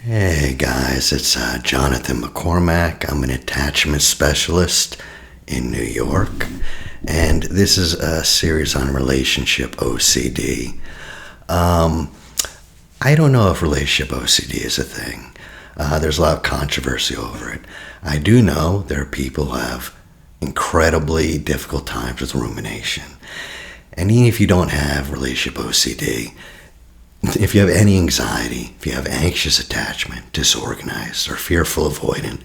Hey guys, it's Jonathan McCormack. I'm an attachment specialist in New York, and this is a series on relationship OCD. I don't know if relationship OCD is a thing. There's a lot of controversy over it. I do know there are people who have incredibly difficult times with rumination. And even if you don't have relationship OCD, if you have any anxiety, if you have anxious attachment, disorganized, or fearful avoidant,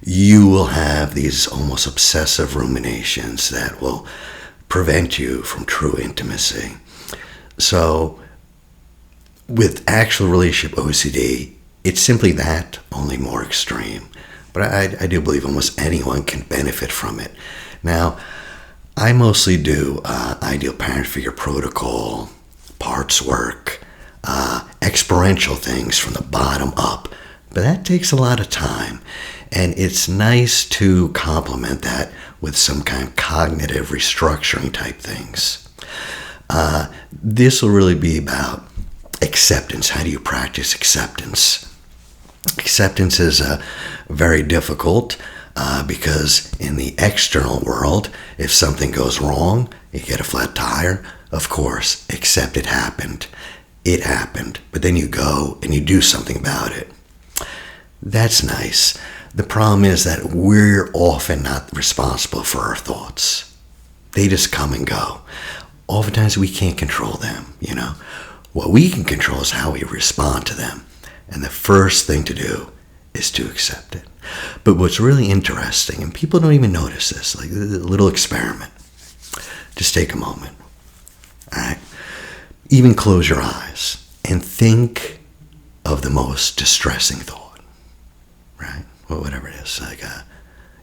you will have these almost obsessive ruminations that will prevent you from true intimacy. So, with actual relationship OCD, it's simply that, only more extreme. But I do believe almost anyone can benefit from it. Now, I mostly do ideal parent figure protocol, parts work, experiential things from the bottom up, but that takes a lot of time, and it's nice to complement that with some kind of cognitive restructuring type things. This will really be about acceptance. How do you practice acceptance? Acceptance is very difficult because in the external world, if something goes wrong, you get a flat tire, of course, accept it happened. It happened, but then you go and you do something about it. That's nice. The problem is that we're often not responsible for our thoughts. They just come and go. Oftentimes we can't control them, What we can control is how we respond to them. And the first thing to do is to accept it. But what's really interesting, and people don't even notice this, like a little experiment. Just take a moment. All right? Even close your eyes and think of the most distressing thought, right? Well, whatever it is, like,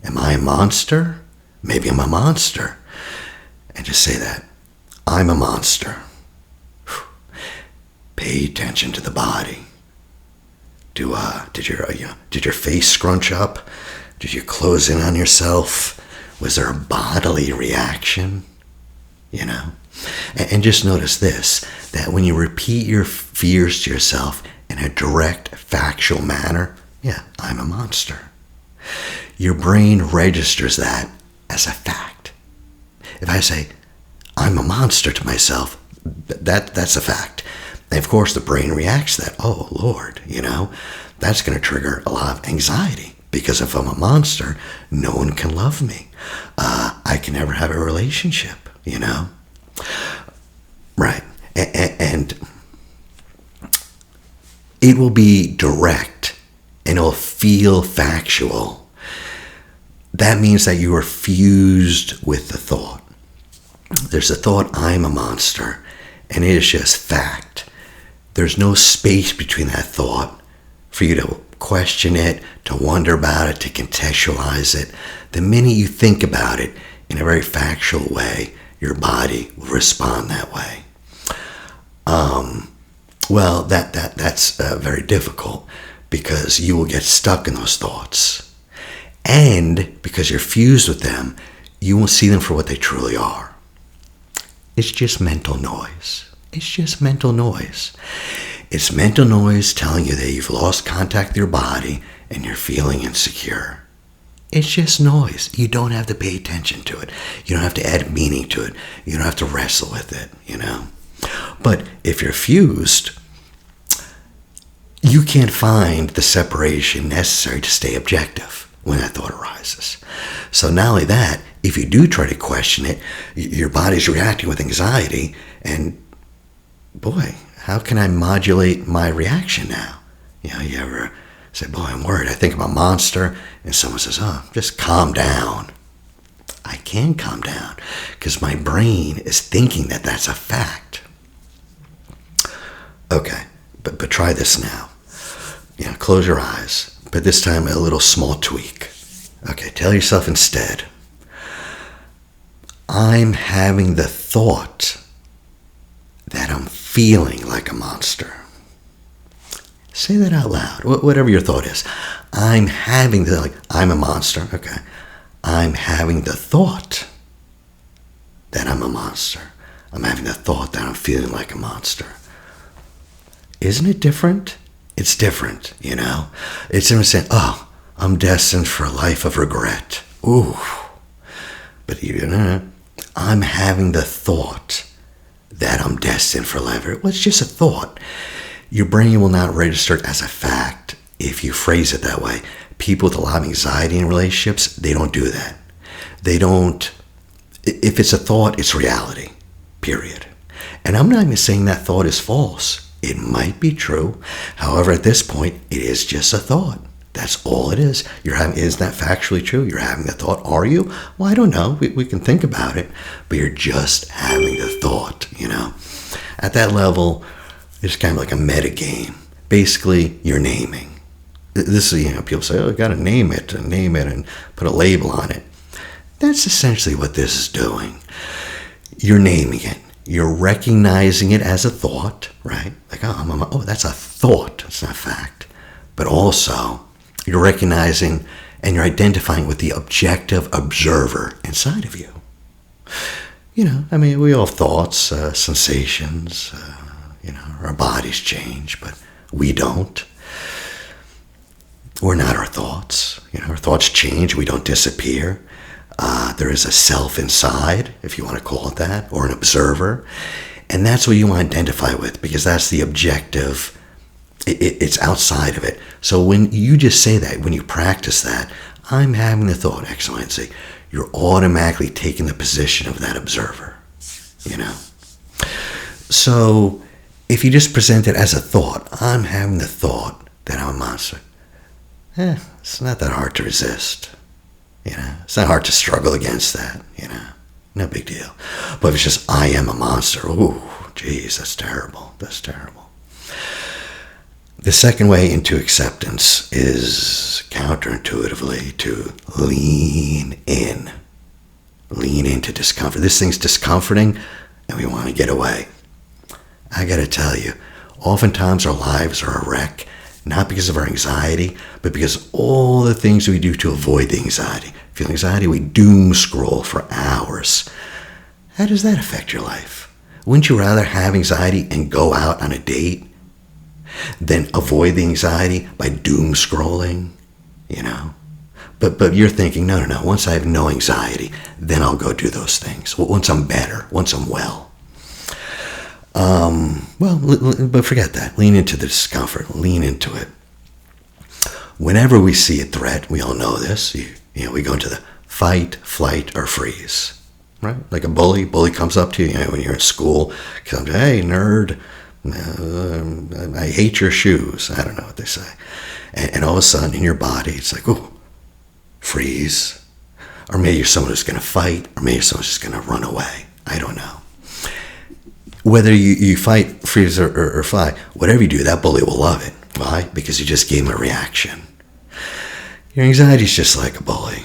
am I a monster? Maybe I'm a monster. And just say that, I'm a monster. Pay attention to the body. Did your face scrunch up? Did you close in on yourself? Was there a bodily reaction? And just notice this, that when you repeat your fears to yourself in a direct, factual manner, I'm a monster. Your brain registers that as a fact. If I say, I'm a monster to myself, that's a fact. And of course, the brain reacts to that. Oh, Lord, that's going to trigger a lot of anxiety. Because if I'm a monster, no one can love me. I can never have a relationship, Right. And it will be direct and it'll feel factual. That means that you are fused with the thought. There's a thought, I'm a monster, and it is just fact. There's no space between that thought for you to question it, to wonder about it, to contextualize it. The minute you think about it in a very factual way, your body will respond that way. Well, that's very difficult because you will get stuck in those thoughts. And because you're fused with them, you won't see them for what they truly are. It's just mental noise. It's just mental noise. It's mental noise telling you that you've lost contact with your body and you're feeling insecure. It's just noise. You don't have to pay attention to it. You don't have to add meaning to it. You don't have to wrestle with it, But if you're fused, you can't find the separation necessary to stay objective when that thought arises. So not only that, if you do try to question it, your body's reacting with anxiety, and boy, how can I modulate my reaction now? You ever say, boy, I'm worried, I think I'm a monster, and someone says, just calm down. I can calm down because my brain is thinking that that's a fact. Okay, but try this now. Close your eyes, but this time a little small tweak. Okay, tell yourself instead, I'm having the thought that I'm feeling like a monster. Say that out loud, whatever your thought is. I'm a monster, okay. I'm having the thought that I'm a monster. I'm having the thought that I'm feeling like a monster. Isn't it different? It's different, It's him saying, oh, I'm destined for a life of regret. Ooh. But I'm having the thought that I'm destined for life. Well, it's just a thought. Your brain will not register it as a fact if you phrase it that way. People with a lot of anxiety in relationships, they don't do that. They don't. If it's a thought, it's reality, period. And I'm not even saying that thought is false. It might be true. However, at this point, it is just a thought. That's all it is. Is that factually true? You're having the thought. Are you? Well, I don't know. We can think about it, but you're just having the thought, At that level, it's kind of like a meta game. Basically, you're naming. This is, people say, oh, you got to name it and put a label on it. That's essentially what this is doing. You're naming it. You're recognizing it as a thought, right? Like, oh, that's a thought. It's not a fact. But also, you're recognizing and you're identifying with the objective observer inside of you. We all have thoughts, sensations, our bodies change, but we don't. We're not our thoughts. Our thoughts change. We don't disappear. There is a self inside, if you want to call it that, or an observer. And that's what you want to identify with, because that's the objective. It's outside of it. So when you just say that, when you practice that, I'm having the thought X, Y, and Z, you're automatically taking the position of that observer, So if you just present it as a thought, I'm having the thought that I'm a monster. It's not that hard to resist. It's not hard to struggle against that, no big deal. But if it's just, I am a monster, ooh, geez, that's terrible. That's terrible. The second way into acceptance is counterintuitively to lean in. Lean into discomfort. This thing's discomforting and we want to get away. I got to tell you, oftentimes our lives are a wreck, not because of our anxiety, but because of all the things we do to avoid the anxiety. Feel anxiety, we doom scroll for hours. How does that affect your life? Wouldn't you rather have anxiety and go out on a date than avoid the anxiety by doom scrolling? But you're thinking, no. Once I have no anxiety, then I'll go do those things. Once I'm better, once I'm well. But forget that. Lean into the discomfort. Lean into it. Whenever we see a threat, we all know this. We go into the fight, flight, or freeze. Right? Like a bully. Bully comes up to you, when you're in school. Comes, hey, nerd. I hate your shoes. I don't know what they say. And all of a sudden, in your body, it's like, oh, freeze. Or maybe you're someone who's going to fight. Or maybe someone's just going to run away. I don't know. Whether you fight, freeze, or fly, whatever you do, that bully will love it. Why? Because you just gave him a reaction. Your anxiety is just like a bully.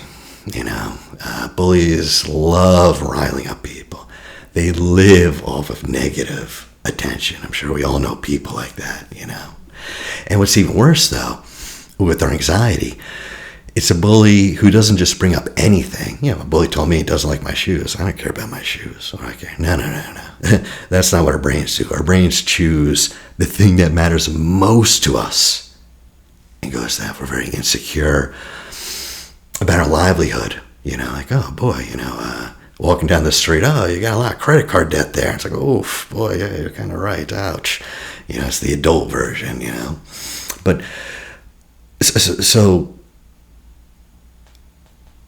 Bullies love riling up people. They live off of negative attention. I'm sure we all know people like that, And what's even worse, though, with our anxiety, it's a bully who doesn't just bring up anything. A bully told me he doesn't like my shoes. I don't care about my shoes. What do I care? No. That's not what our brains do. Our brains choose the thing that matters most to us and goes to that. We're very insecure about our livelihood. Like, oh boy, walking down the street, oh, you got a lot of credit card debt there. It's like, oof, boy, yeah, you're kind of right. Ouch. It's the adult version, But so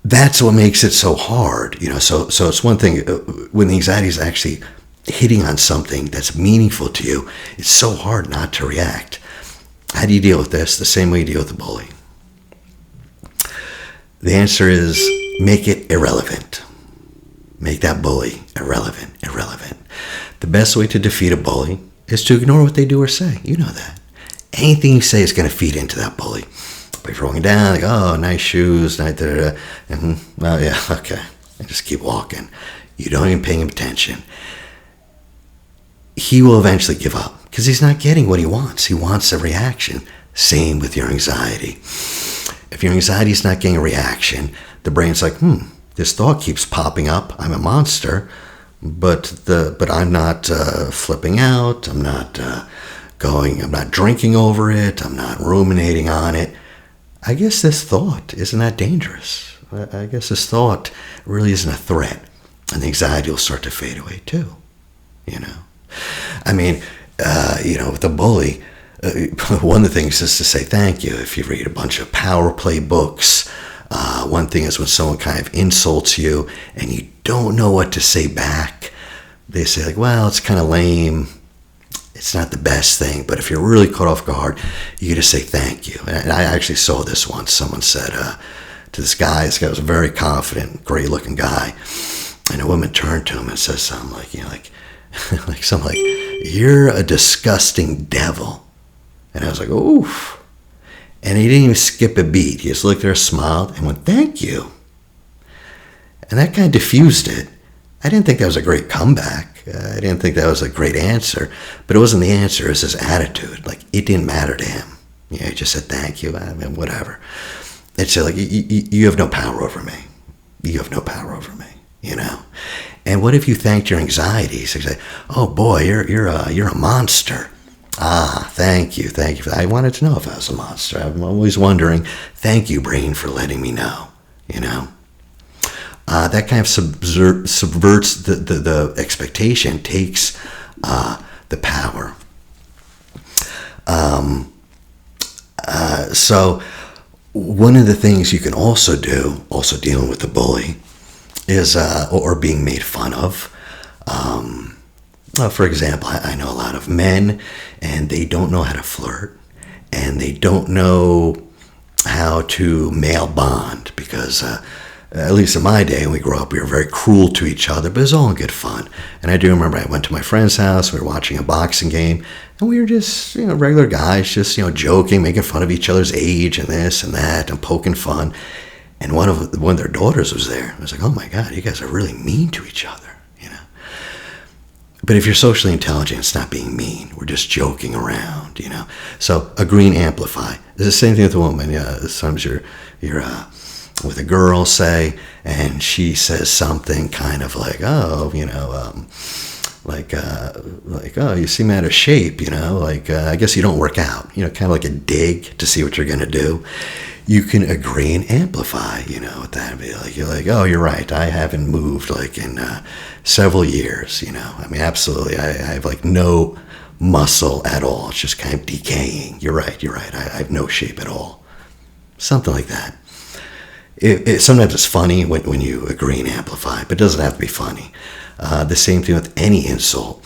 that's what makes it so hard, So it's one thing when the anxiety is actually hitting on something that's meaningful to you. It's so hard not to react. How do you deal with this? The same way you deal with the bully. The answer is make it irrelevant. Make that bully irrelevant. The best way to defeat a bully is to ignore what they do or say. You know that. Anything you say is going to feed into that bully. By throwing down, like, oh, nice shoes, nice, and well, yeah, okay, and just keep walking. You don't even pay him attention. He will eventually give up because he's not getting what he wants. He wants a reaction. Same with your anxiety. If your anxiety is not getting a reaction, the brain's like, this thought keeps popping up. I'm a monster, but I'm not flipping out. I'm not I'm not drinking over it, I'm not ruminating on it. I guess this thought isn't that dangerous. I guess this thought really isn't a threat, and the anxiety will start to fade away too, you know. I mean, with the bully, one of the things is to say thank you. If you read a bunch of power play books, one thing is when someone kind of insults you and you don't know what to say back, they say like, well, it's kind of lame. It's not the best thing, but if you're really caught off guard, you just say thank you. And I actually saw this once. Someone said to this guy was a very confident, great-looking guy, and a woman turned to him and says something like, something like, "You're a disgusting devil." And I was like, oof. And he didn't even skip a beat. He just looked at her, smiled, and went, "Thank you." And that kind of diffused it. I didn't think that was a great comeback. I didn't think that was a great answer. But it wasn't the answer. It was his attitude. Like, it didn't matter to him. He just said, "Thank you." I mean, whatever. It's like, you have no power over me. You have no power over me, you know. And what if you thanked your anxieties? You say, "Oh boy, you're a monster." Ah, thank you. I wanted to know if I was a monster. I'm always wondering. Thank you, brain, for letting me know, you know. That kind of subverts the expectation, takes the power. So one of the things you can also do, also dealing with the bully, is or being made fun of. For example, I know a lot of men, and they don't know how to flirt, and they don't know how to male bond, because at least in my day, when we grew up, we were very cruel to each other, but it was all in good fun. And I do remember I went to my friend's house, we were watching a boxing game, and we were just, regular guys, just, joking, making fun of each other's age and this and that, and poking fun. And one of their daughters was there. I was like, "Oh my God, you guys are really mean to each other." But if you're socially intelligent, it's not being mean. We're just joking around, So agree and amplify. It's the same thing with a woman. Yeah, sometimes you're with a girl, say, and she says something kind of like, "Oh, oh, you seem out of shape, I guess you don't work out," kind of like a dig to see what you're going to do. You can agree and amplify, with that. You're like, "Oh, you're right. I haven't moved in several years, I mean, absolutely. I have no muscle at all. It's just kind of decaying. You're right. I have no shape at all." Something like that. Sometimes it's funny when you agree and amplify, but it doesn't have to be funny. The same thing with any insult.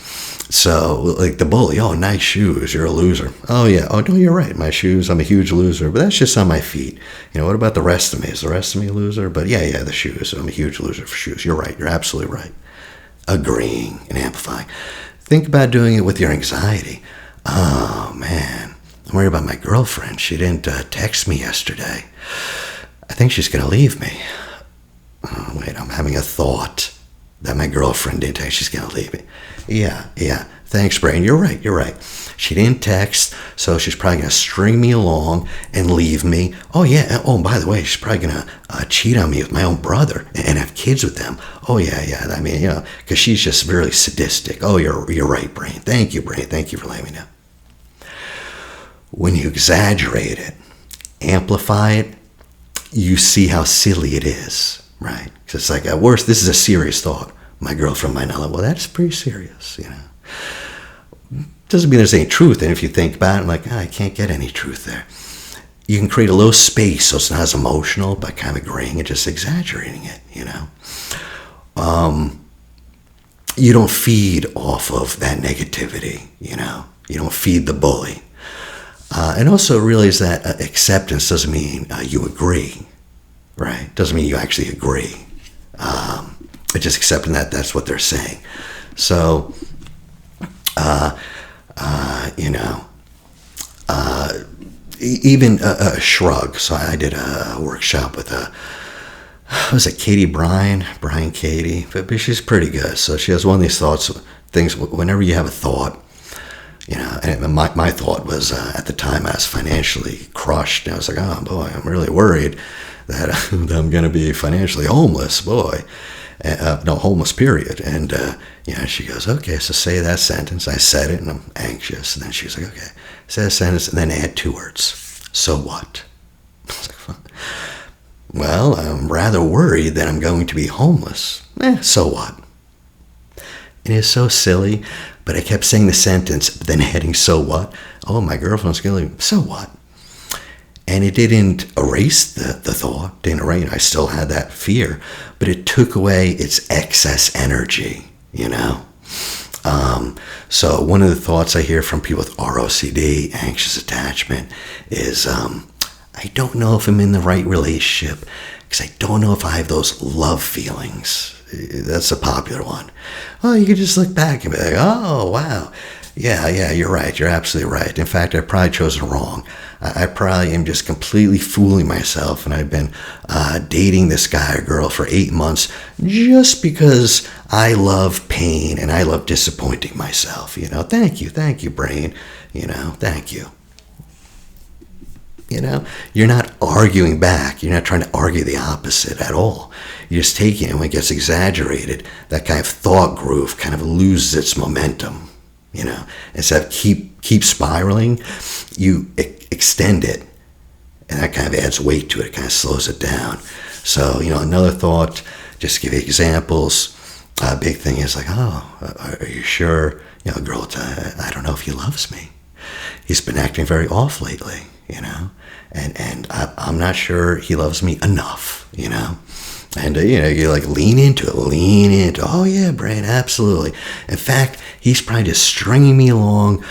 So, like the bully, "Oh, nice shoes, you're a loser." "Oh, yeah, oh, no, you're right, my shoes, I'm a huge loser, but that's just on my feet. What about the rest of me? Is the rest of me a loser?" "But yeah, the shoes, I'm a huge loser for shoes." "You're right, you're absolutely right." Agreeing and amplifying. Think about doing it with your anxiety. "Oh, man, I'm worried about my girlfriend. She didn't text me yesterday. I think she's going to leave me. Oh, wait, I'm having a thought that my girlfriend didn't text. She's going to leave me." Yeah. Thanks, brain. You're right. She didn't text, so she's probably going to string me along and leave me. Oh, yeah. Oh, by the way, she's probably going to cheat on me with my own brother and have kids with them. Oh, yeah. I mean, because she's just really sadistic. Oh, you're right, brain. Thank you, brain. Thank you for letting me know. When you exaggerate it, amplify it, you see how silly it is, right? Because it's like, at worst, this is a serious thought. My girlfriend might not. Well, that's pretty serious, Doesn't mean there's any truth. And if you think about it, I can't get any truth there. You can create a little space so it's not as emotional by kind of agreeing and just exaggerating it, You don't feed off of that negativity, You don't feed the bully. And also realize that acceptance doesn't mean you agree, right? Doesn't mean you actually agree. But just accepting that that's what they're saying. So, even a shrug. So I did a workshop with Katie Brian Katie, but she's pretty good. So she has one of these things, whenever you have a thought, and my thought was, at the time I was financially crushed, and I was like, "Oh boy, I'm really worried that I'm going to be financially homeless, boy." no, homeless, period. And, she goes, okay, so say that sentence. I said it, and I'm anxious. And then she was like, okay, say that sentence, and then add 2 words. So what? I was like, well, I'm rather worried that I'm going to be homeless. So what? And it's so silly, but I kept saying the sentence, then adding so what? Oh, my girlfriend's going to leave. So what? And it didn't erase the thought, didn't erase. I still had that fear, but it took away its excess energy, So one of the thoughts I hear from people with ROCD, anxious attachment, is I don't know if I'm in the right relationship because I don't know if I have those love feelings. That's a popular one. Oh, you could just look back and be like, oh, wow. Yeah, you're right. You're absolutely right. In fact, I probably chose it wrong. I probably am just completely fooling myself, and I've been dating this guy or girl for 8 months just because I love pain and I love disappointing myself. Thank you, brain. Thank you. You're not arguing back. You're not trying to argue the opposite at all. You're just taking it. When it gets exaggerated, that kind of thought groove kind of loses its momentum. Instead of keep spiraling, you extend it, and that kind of adds weight to it. It kind of slows it down. So, another thought, just to give you examples, a big thing is like, oh, are you sure? Girl, I don't know if he loves me. He's been acting very off lately, and I'm not sure he loves me enough, And, you like lean into it. Oh, yeah, brain, absolutely. In fact, he's probably just stringing me along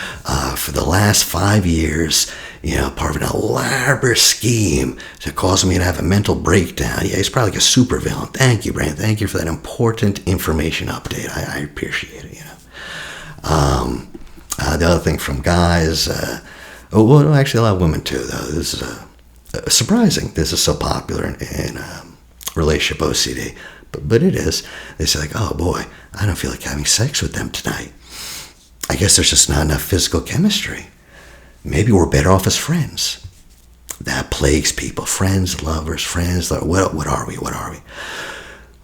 for the last 5 years, part of an elaborate scheme to cause me to have a mental breakdown. Yeah, he's probably like a supervillain. Thank you, brain. Thank you for that important information update. I appreciate it, The other thing from guys, actually a lot of women too, though. This is surprising. This is so popular in relationship OCD, but it is. They say like, oh boy, I don't feel like having sex with them tonight. I guess there's just not enough physical chemistry. Maybe we're better off as friends. That plagues people. Friends, lovers, friends. What are we?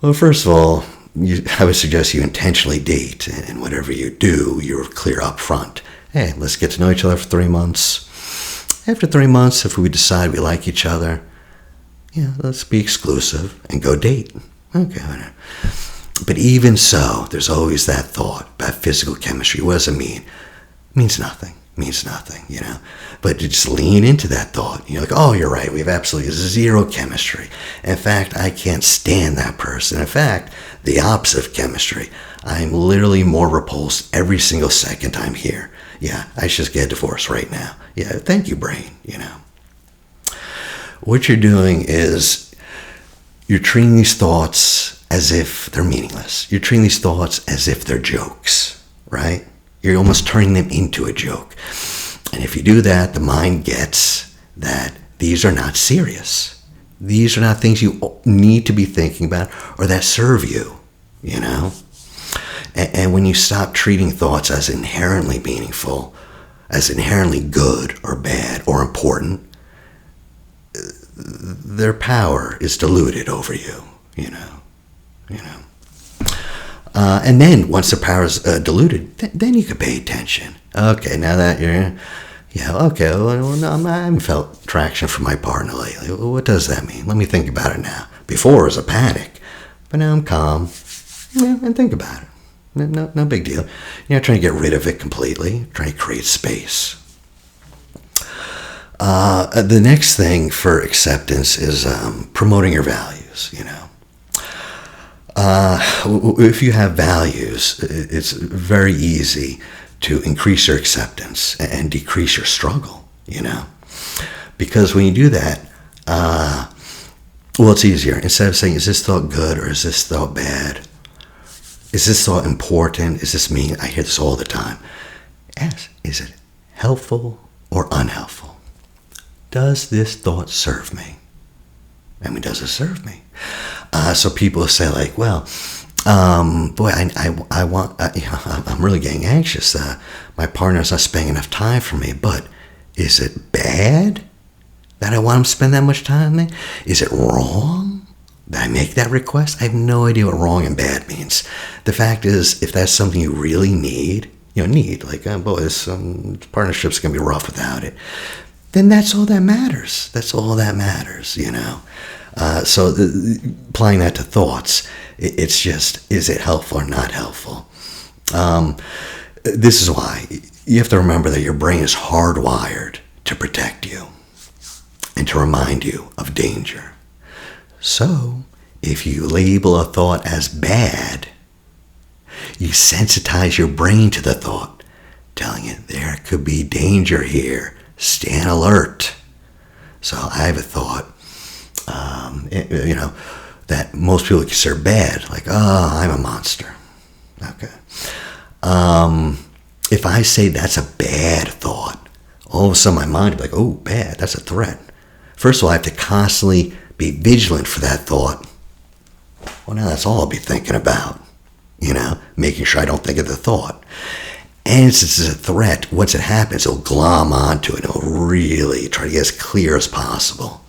Well, first of all, I would suggest you intentionally date, and whatever you do, you're clear up front. Hey, let's get to know each other for 3 months. After 3 months, if we decide we like each other, let's be exclusive and go date. Okay, whatever. But even so, there's always that thought about physical chemistry. What does it mean? It means nothing. But to just lean into that thought. Like, oh, you're right. We have absolutely zero chemistry. In fact, I can't stand that person. In fact, the opposite of chemistry. I'm literally more repulsed every single second I'm here. Yeah, I should just get a divorce right now. Yeah, thank you, brain, What you're doing is you're treating these thoughts as if they're meaningless. You're treating these thoughts as if they're jokes, right? You're almost turning them into a joke. And if you do that, the mind gets that these are not serious. These are not things you need to be thinking about or that serve you, And when you stop treating thoughts as inherently meaningful, as inherently good or bad or important, their power is diluted over you, And then once the power is diluted, then you can pay attention. Okay, now that you're, I haven't felt traction from my partner lately. What does that mean? Let me think about it now. Before it was a panic, but now I'm calm, and think about it. No big deal. You're not trying to get rid of it completely. Trying to create space. The next thing for acceptance is promoting your values, If you have values, it's very easy to increase your acceptance and decrease your struggle, Because when you do that, it's easier. Instead of saying, is this thought good or is this thought bad? Is this thought important? Is this mean? I hear this all the time. Ask, is it helpful or unhelpful? Does this thought serve me? Does it serve me? So people say like, well, boy, I want, I'm really getting anxious. My partner's not spending enough time for me, but is it bad that I want him to spend that much time with me? Is it wrong? Did I make that request? I have no idea what wrong and bad means. The fact is, if that's something you really need, like, boy, this partnership's going to be rough without it, then that's all that matters. That's all that matters, So applying that to thoughts, it's just, is it helpful or not helpful? This is why you have to remember that your brain is hardwired to protect you and to remind you of danger. So if you label a thought as bad, you sensitize your brain to the thought, telling it there could be danger here. Stand alert. So I have a thought, that most people consider bad, like, oh, I'm a monster. Okay. If I say that's a bad thought, all of a sudden my mind will be like, oh, bad, that's a threat. First of all, I have to constantly be vigilant for that thought. Well, now that's all I'll be thinking about, making sure I don't think of the thought. And since it's a threat, once it happens, it'll glom onto it. It'll really try to get as clear as possible.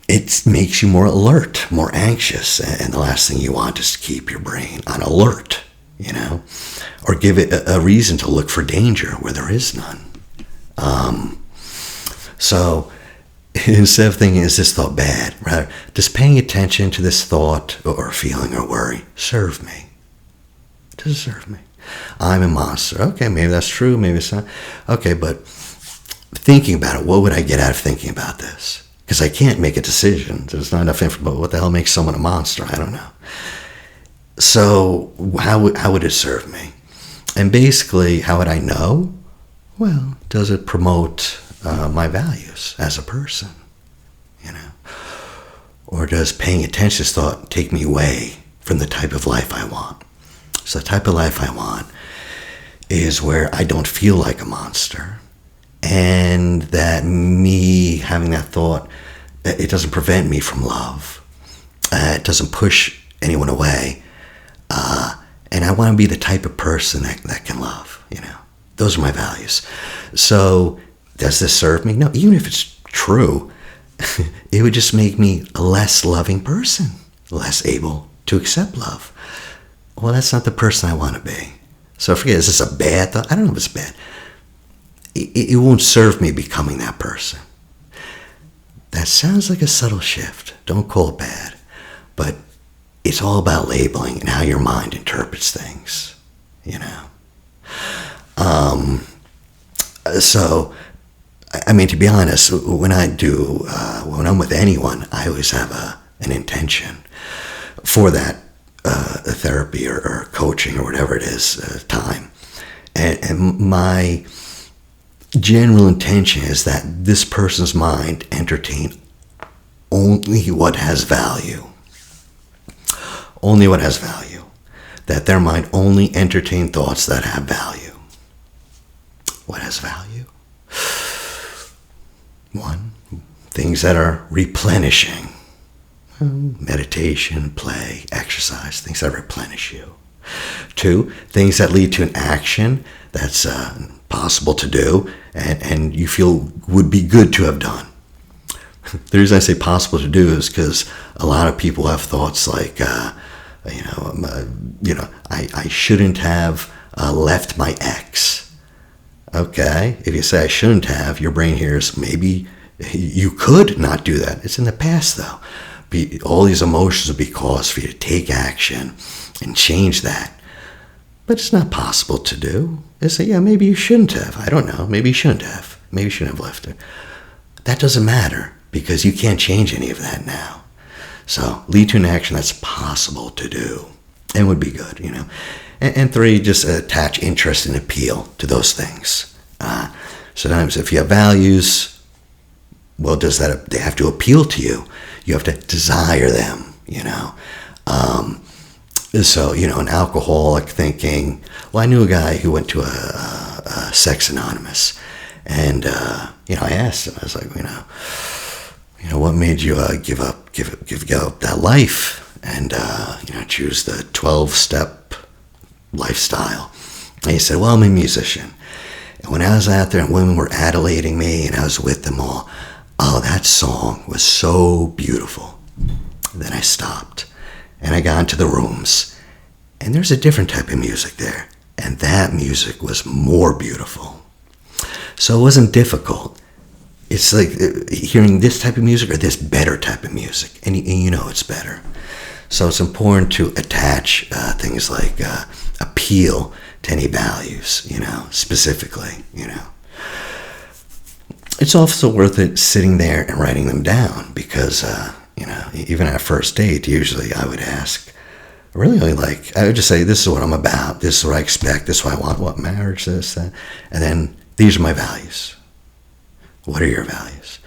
It makes you more alert, more anxious. And the last thing you want is to keep your brain on alert, or give it a reason to look for danger where there is none. So instead of thinking, is this thought bad? Rather, does paying attention to this thought or feeling or worry serve me? Does it serve me? I'm a monster. Okay, maybe that's true, maybe it's not. Okay, but thinking about it, what would I get out of thinking about this? Because I can't make a decision. There's not enough info about what the hell makes someone a monster. I don't know. So how would it serve me? And basically, how would I know? Well, does it promote my values as a person? Or does paying attention to this thought take me away from the type of life I want? So the type of life I want is where I don't feel like a monster, and that me having that thought, it doesn't prevent me from love. It doesn't push anyone away. And I want to be the type of person that can love, Those are my values. So does this serve me? No, even if it's true, it would just make me a less loving person, less able to accept love. Well, that's not the person I want to be. So forget, is this a bad thought? I don't know if it's bad. It won't serve me becoming that person. That sounds like a subtle shift. Don't call it bad. But it's all about labeling and how your mind interprets things, So, to be honest, when I'm with anyone, I always have an intention for that therapy or coaching or whatever it is, time. And my general intention is that this person's mind entertain only what has value. Only what has value. That their mind only entertain thoughts that have value. What has value? 1, things that are replenishing. Meditation, play, exercise, things that replenish you. 2, things that lead to an action that's possible to do and you feel would be good to have done. The reason I say possible to do is because a lot of people have thoughts like, I shouldn't have left my ex. Okay, if you say I shouldn't have, your brain hears maybe you could not do that. It's in the past though. All these emotions would be cause for you to take action and change that. But it's not possible to do. They say, yeah, maybe you shouldn't have. I don't know. Maybe you shouldn't have. Maybe you shouldn't have left it. That doesn't matter because you can't change any of that now. So lead to an action that's possible to do and would be good, And 3, just attach interest and appeal to those things. Sometimes if you have values, well, they have to appeal to you? You have to desire them, So, an alcoholic thinking, well, I knew a guy who went to a Sex Anonymous. And, I asked him, I was like, what made you give up that life and, choose the 12-step lifestyle? And he said, well, I'm a musician. And when I was out there and women were adulating me and I was with them all, oh, that song was so beautiful. Then I stopped and I got into the rooms, and there's a different type of music there, and that music was more beautiful. So it wasn't difficult. It's like hearing this type of music or this better type of music, and you know it's better. So it's important to attach things like appeal to any values, specifically, It's also worth it sitting there and writing them down because, even at a first date, usually I would ask, I would just say, this is what I'm about, this is what I expect, this is what I want, what marriage, this, that, and then these are my values. What are your values?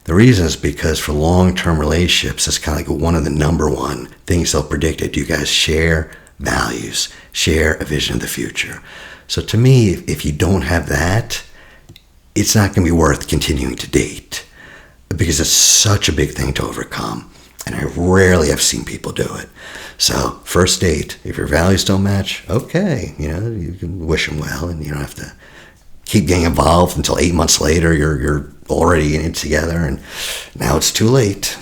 The reason is because for long-term relationships, it's kind of like one of the number one things they'll predict it. Do you guys share values, share a vision of the future? So to me, if you don't have that, it's not going to be worth continuing to date because it's such a big thing to overcome. And I rarely have seen people do it. So first date, if your values don't match, okay, you can wish them well, and you don't have to keep getting involved until 8 months later you're already in it together, and now it's too late,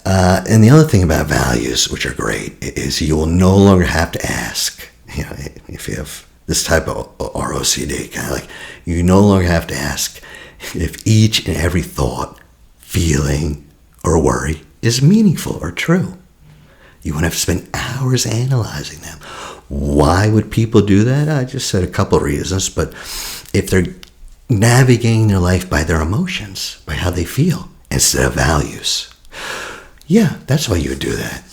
And the other thing about values, which are great, is you will no longer have to ask, if you have this type of ROCD, kind of like, you no longer have to ask if each and every thought, feeling, or worry is meaningful or true. You won't have to spend hours analyzing them. Why would people do that? I just said a couple of reasons, but if they're navigating their life by their emotions, by how they feel, instead of values, yeah, that's why you would do that,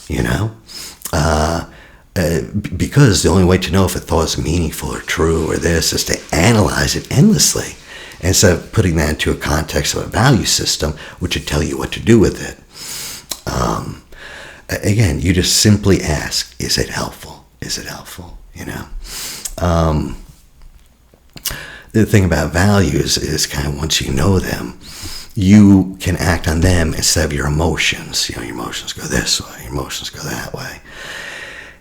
because the only way to know if a thought is meaningful or true or this is to analyze it endlessly instead of putting that into a context of a value system, which would tell you what to do with it. Again, you just simply ask, is it helpful? Is it helpful? The thing about values is kind of once you know them, you can act on them instead of your emotions. Your emotions go this way, your emotions go that way.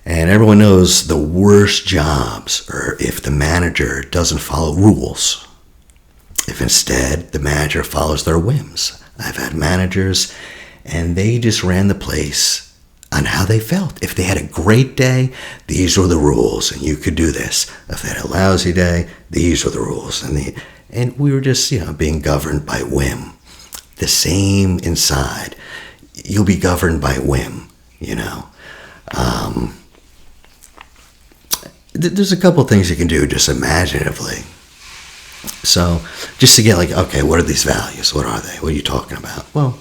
And everyone knows the worst jobs are if the manager doesn't follow rules. If instead the manager follows their whims. I've had managers and they just ran the place on how they felt. If they had a great day, these were the rules and you could do this. If they had a lousy day, these were the rules. And we were just, being governed by whim. The same inside. You'll be governed by whim, There's a couple things you can do just imaginatively. So just to get okay, what are these values? What are they? What are you talking about? Well,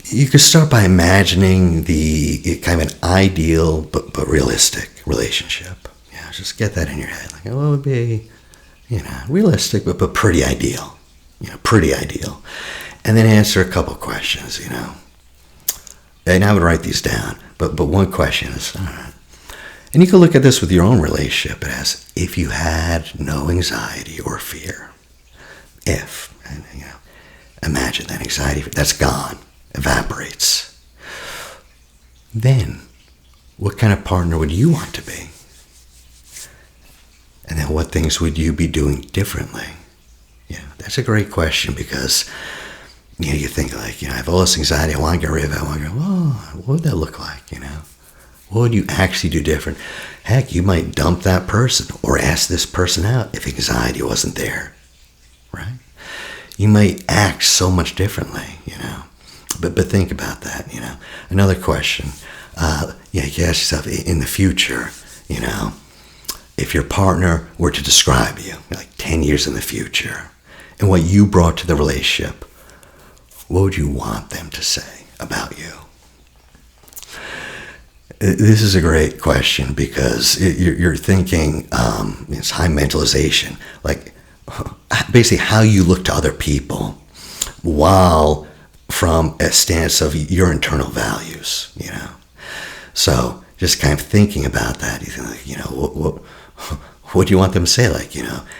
you could start by imagining the kind of an ideal but realistic relationship. Just get that in your head. What would be, realistic but pretty ideal. Pretty ideal. And then answer a couple questions, And I would write these down. But one question is, all right. And you can look at this with your own relationship. It asks, if you had no anxiety or fear, imagine that anxiety, that's gone, evaporates. Then, what kind of partner would you want to be? And then what things would you be doing differently? That's a great question because, you think I have all this anxiety, I want to get rid of it, I want to go, what would that look like, What would you actually do different? Heck, you might dump that person or ask this person out if anxiety wasn't there, right? You might act so much differently, But think about that, Another question, you ask yourself in the future, if your partner were to describe you, 10 years in the future, and what you brought to the relationship, what would you want them to say about you? This is a great question because you're thinking, it's high mentalization, basically how you look to other people while from a stance of your internal values, So just kind of thinking about that, you think what do you want them to say?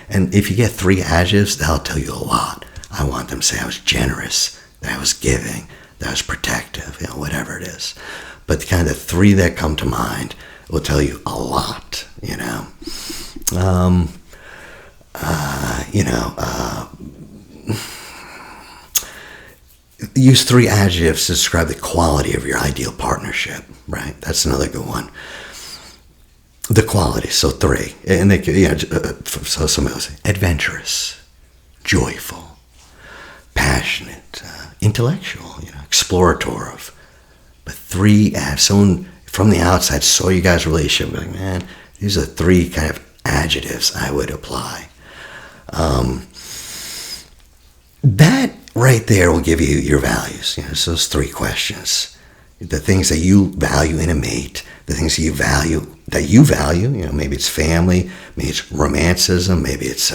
And if you get 3 adjectives, that'll tell you a lot. I want them to say I was generous, that I was giving, that I was protective, whatever it is. But the kind of 3 that come to mind will tell you a lot, use 3 adjectives to describe the quality of your ideal partnership, right? That's another good one. The quality, so 3. And they could, so somebody else, adventurous, joyful, passionate, intellectual, exploratory. But 3 someone from the outside saw you guys' relationship, like, man, these are 3 kind of adjectives I would apply. That right there will give you your values. So those 3 questions. The things that you value in a mate, the things that you value, maybe it's family, maybe it's romanticism, maybe it's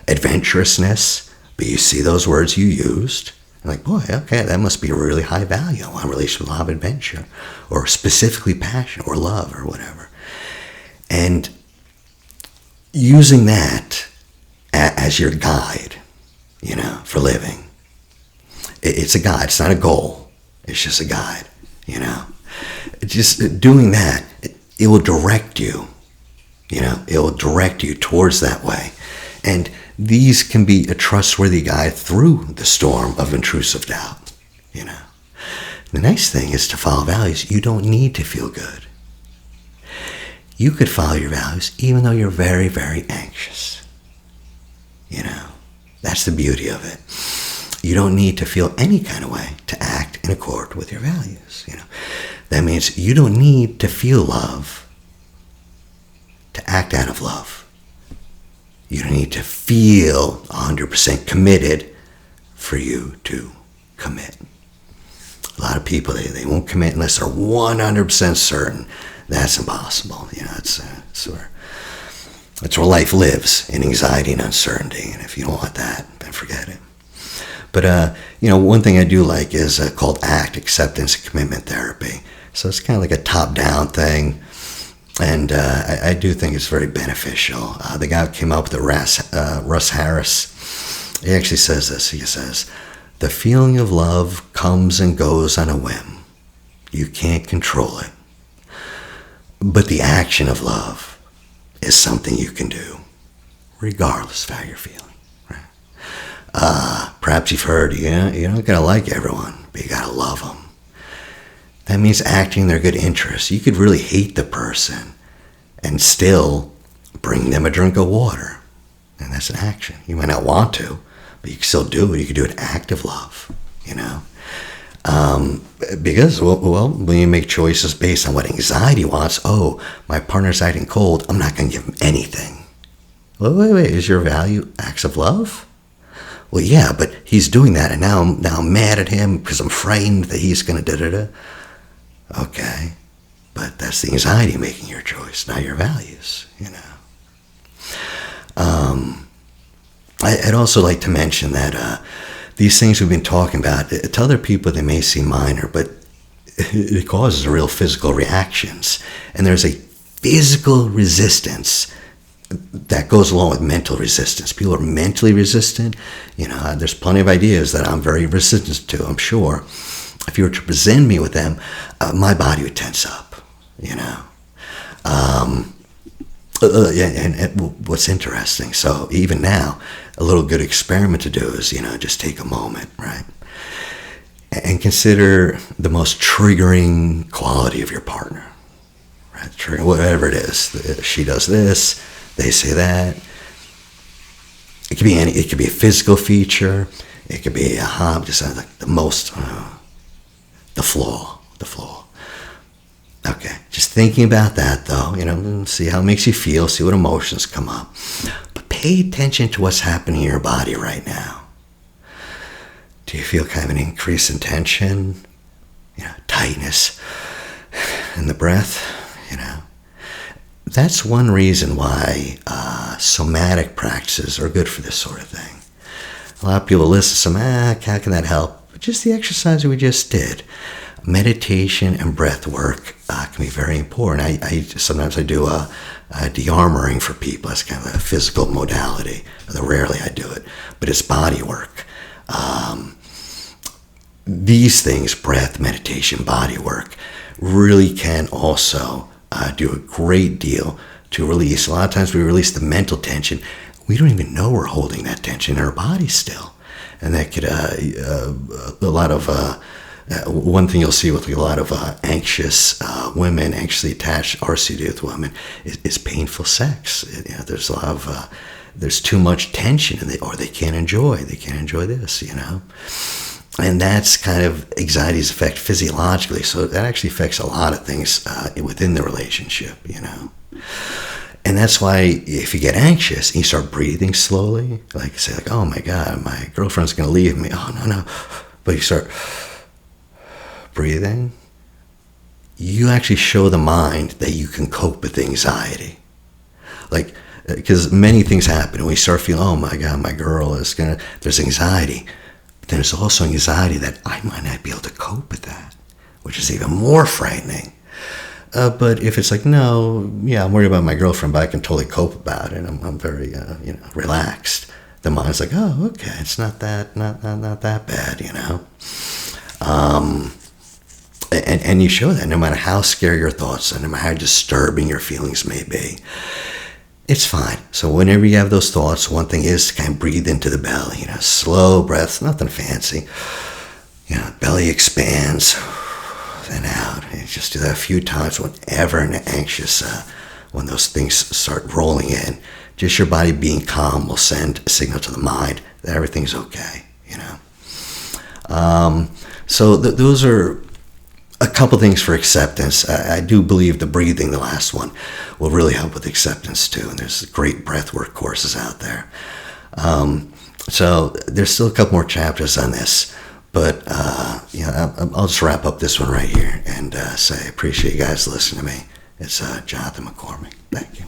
adventurousness, but you see those words you used, like, boy, okay, that must be a really high value. I want a relationship with a lot of adventure, or specifically passion, or love, or whatever. And using that as your guide, for living. It's a guide. It's not a goal. It's just a guide, Just doing that, it will direct you, It will direct you towards that way. And these can be a trustworthy guide through the storm of intrusive doubt, The next thing is to follow values. You don't need to feel good. You could follow your values even though you're very, very anxious. That's the beauty of it. You don't need to feel any kind of way to act in accord with your values. That means you don't need to feel love to act out of love. You don't need to feel 100% committed for you to commit. A lot of people, they won't commit unless they're 100% certain. That's impossible. That's where life lives, in anxiety and uncertainty. And if you don't want that, then forget it. But, one thing I do like is called ACT, Acceptance and Commitment Therapy. So it's kind of like a top-down thing. And I do think it's very beneficial. The guy who came up with it, Russ Harris, he actually says this. He says, the feeling of love comes and goes on a whim. You can't control it. But the action of love is something you can do, regardless of how you're feeling. Right? Perhaps you've heard, you're not going to like everyone, but you got to love them. That means acting in their good interests. You could really hate the person and still bring them a drink of water. And that's an action. You might not want to, but you can still do it. You can do an act of love, Because, when you make choices based on what anxiety wants, my partner's acting cold, I'm not going to give him anything. Well, wait, is your value acts of love? Well, yeah, but he's doing that, and now I'm mad at him because I'm frightened that he's going to da-da-da. Okay, but that's the anxiety making your choice, not your values, I'd also like to mention that these things we've been talking about, to other people they may seem minor, but it causes real physical reactions. And there's a physical resistance that goes along with mental resistance. People are mentally resistant. There's plenty of ideas that I'm very resistant to, I'm sure. If you were to present me with them, my body would tense up, And what's interesting, so even now, a little good experiment to do is, just take a moment, right? And consider the most triggering quality of your partner, right? Whatever it is. She does this, they say that. It could be it could be a physical feature. It could be a hobby, just like the most, the flaw. Okay, just thinking about that though, see how it makes you feel, see what emotions come up. But pay attention to what's happening in your body right now. Do you feel kind of an increase in tension? Tightness in the breath? That's one reason why somatic practices are good for this sort of thing. A lot of people listen to how can that help? But just the exercise we just did. Meditation and breath work can be very important. Sometimes I do a de-armoring for people. That's kind of a physical modality. Although rarely I do it, but it's body work. These things, breath, meditation, body work, really can also do a great deal to release. A lot of times we release the mental tension. We don't even know we're holding that tension in our body still. and that could a lot of one thing you'll see with a lot of anxious women, anxiously attached RCD with women, is painful sex. There's a lot of there's too much tension, or they can't enjoy this, and that's kind of anxiety's effect physiologically. So that actually affects a lot of things within the relationship, And that's why if you get anxious and you start breathing slowly, like say, like, oh my God, my girlfriend's going to leave me. Oh, no. But you start breathing, you actually show the mind that you can cope with anxiety. Like, because many things happen and we start feeling, oh my God, my girl is there's anxiety. But then there's also anxiety that I might not be able to cope with that, which is even more frightening. But if it's like, no, yeah, I'm worried about my girlfriend, but I can totally cope about it. I'm very, relaxed. The mind's like, oh, okay, it's not that bad, And you show that no matter how scary your thoughts are, no matter how disturbing your feelings may be, it's fine. So whenever you have those thoughts, one thing is to kind of breathe into the belly, slow breaths, nothing fancy. Belly expands, then out. And just do that a few times whenever an anxious, when those things start rolling in. Just your body being calm will send a signal to the mind that everything's okay, So those are a couple things for acceptance. I do believe the breathing, the last one, will really help with acceptance too. And there's great breathwork courses out there. So there's still a couple more chapters on this, but I'll just wrap up this one right here and say I appreciate you guys listening to me. It's Jonathan McCormack. Thank you.